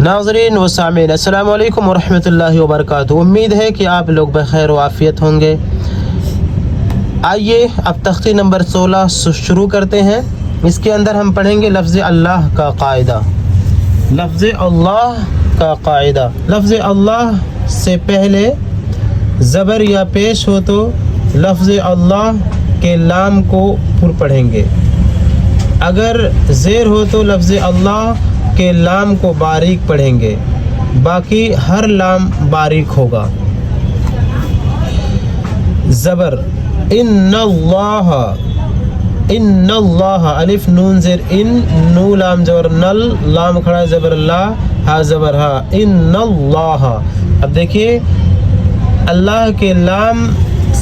नाज़रीन व सामीन अस्सलाम वालेकुम वरहमतुल्लाहि वबरकातुहू। उम्मीद है कि आप लोग बखैर व आफियत होंगे। आइए अब तख्ती नंबर 16 शुरू करते हैं। इसके अंदर हम पढ़ेंगे लफ्ज़ अल्लाह का कायदा। लफ्ज़ अल्लाह का कायदा। लफ्ज़ अल्लाह से पहले ज़बर या पेश हो तो लफ्ज़ अल्लाह के लाम को पुर पढ़ेंगे। अगर ज़ेर हो तो लफ्ज़ अल्लाह के लाम को बारीक पढ़ेंगे, बाकी हर लाम बारीक होगा। ज़बर इन्नल्लाह अलिफ नून ज़ेर इन, नू लाम ज़बर नल, लाम खड़ा ज़बर ला, हा ज़बर हा, इन्नल्लाह। अब देखिए अल्लाह के लाम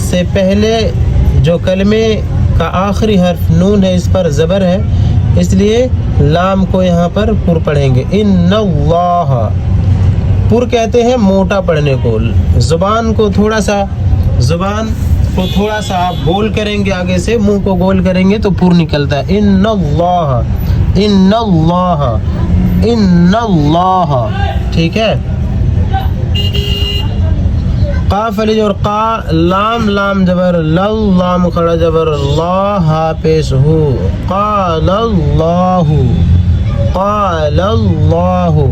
से पहले जो कलमे का आखिरी हर्फ नून है, इस पर ज़बर है, इसलिए लाम को यहाँ पर पुर पढ़ेंगे। इन्नल्लाह पुर कहते हैं मोटा पढ़ने को। ज़ुबान को थोड़ा सा आप गोल करेंगे, आगे से मुंह को गोल करेंगे तो पुर निकलता है। इन्नल्लाह इन्नल्लाह इन्नल्लाह, ठीक है। काफ अली और का, लाम लाम जबर लल, लाम खड़ा जबर ला, हा पेश हु, क़ालल्लाहु क़ालल्लाहु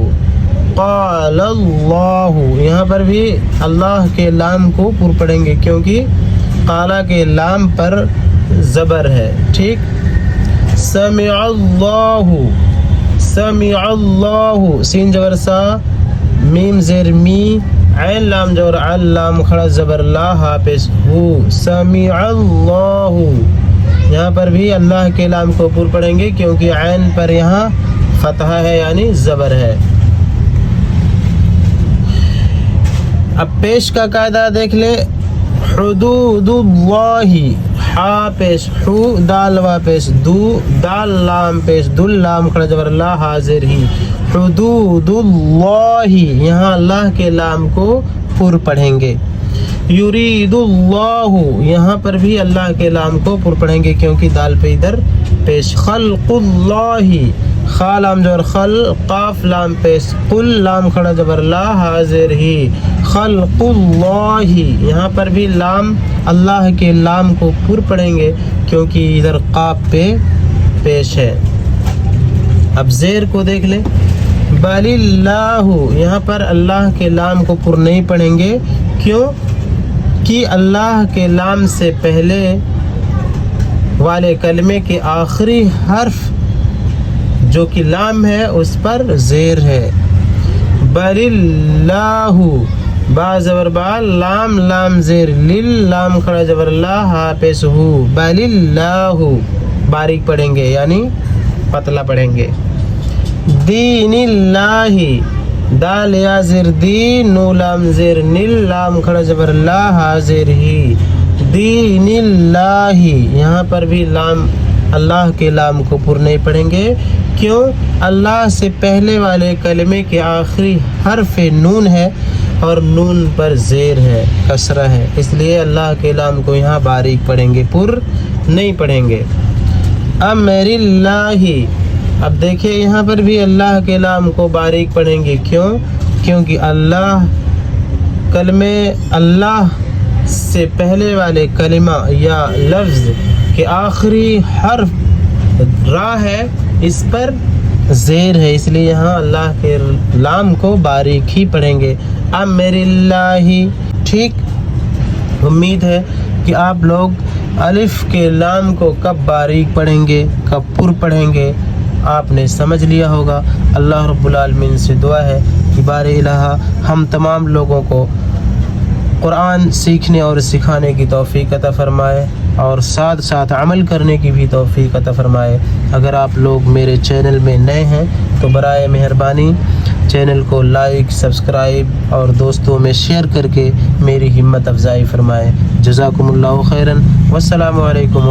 क़ालल्लाहु। यहाँ पर भी अल्लाह के लाम को पुर पढ़ेंगे क्योंकि काला के लाम पर ज़बर है, ठीक। समिअल्लाहु समिअल्लाहु, सीन जबर सा, मीम ज़ेर मी, ऐन लाम जबर अल, लाम खड़ा ज़बर ला, हा पेश हु, समिअल्लाहु। यहाँ पर भी अल्लाह के लाम को पुर पढ़ेंगे क्योंकि ऐन पर यहाँ फतहा है यानी ज़बर है। अब पेश का कायदा देख ले। हुदूदुल्लाही, हा पेश हु, दाल वा पेश दू, दाल लाम पेश दुल, लाम खड़ा जबर ला, हाजिर ही, हुदूदुल्लाही। यहाँ अल्लाह के लाम को पुर पढ़ेंगे। युरीदुल्लाहु, यहाँ पर भी अल्लाह के लाम को पुर पढ़ेंगे क्योंकि दाल पे इधर पेश। खल्कुल्लाही, खा लाम जबर खल, काफ लाम पेश कुल, लाम खड़ा जबर ला, हाजिर ही, खल्कुल्लाही। यहाँ पर भी लाम अल्लाह के लाम को पुर पढ़ेंगे क्योंकि इधर काफ पे पेश है। अब ज़ेर को देख ले। बलिल्लाहु, यहाँ पर अल्लाह के लाम को पुर नहीं पढ़ेंगे क्यों कि अल्लाह के लाम से पहले वाले कलमे के आखिरी हर्फ जो कि लाम है उस पर ज़ेर है। बलिल्लाहु, बा ज़बर बा, लाम लाम ज़ेर लिल, लाम खड़ा ज़बर ला, हा पेश हु, बलिल्लाहु। बारीक पढ़ेंगे यानी पतला पढ़ेंगे। दीनिल्लाही, दाल या ज़ेर दी, नू लाम ज़ेर निल, लाम खड़ा ज़बर ला, हाजिर ही, दीनिल्लाही। यहाँ पर भी लाम अल्लाह के लाम को पुर नहीं पढ़ेंगे क्यों अल्लाह से पहले वाले कलमे के आखिरी हर्फ नून है और नून पर ज़ेर है, कसरा है, इसलिए अल्लाह के लाम को यहाँ बारीक पढ़ेंगे, पुर नहीं पढ़ेंगे। अमरिल्लाही, अब देखिए यहाँ पर भी अल्लाह के लाम को बारीक पढ़ेंगे क्यों क्योंकि अल्लाह कलमे अल्लाह से पहले वाले कलिमा या लफ्ज़ के आखिरी हर्फ रा है, इस पर ज़ेर है, इसलिए यहाँ अल्लाह के लाम को बारीक ही पढ़ेंगे। अमरिल्लाही, ठीक। उम्मीद है कि आप लोग अलिफ के लाम को कब बारीक पढ़ेंगे, कब पुर पढ़ेंगे, आपने समझ लिया होगा। अल्लाह रब्बुल आलमीन से दुआ है कि बारे इलाहा हम तमाम लोगों को कुरान सीखने और सिखाने की तौफीक अता फरमाए और साथ साथ अमल करने की भी तौफीक अता फरमाए। अगर आप लोग मेरे चैनल में नए हैं तो बराए मेहरबानी चैनल को लाइक, सब्सक्राइब और दोस्तों में शेयर करके मेरी हिम्मत अफजाई फरमाए। जज़ाकुमुल्लाहु खैरन। वस्सलामु अलैकुम।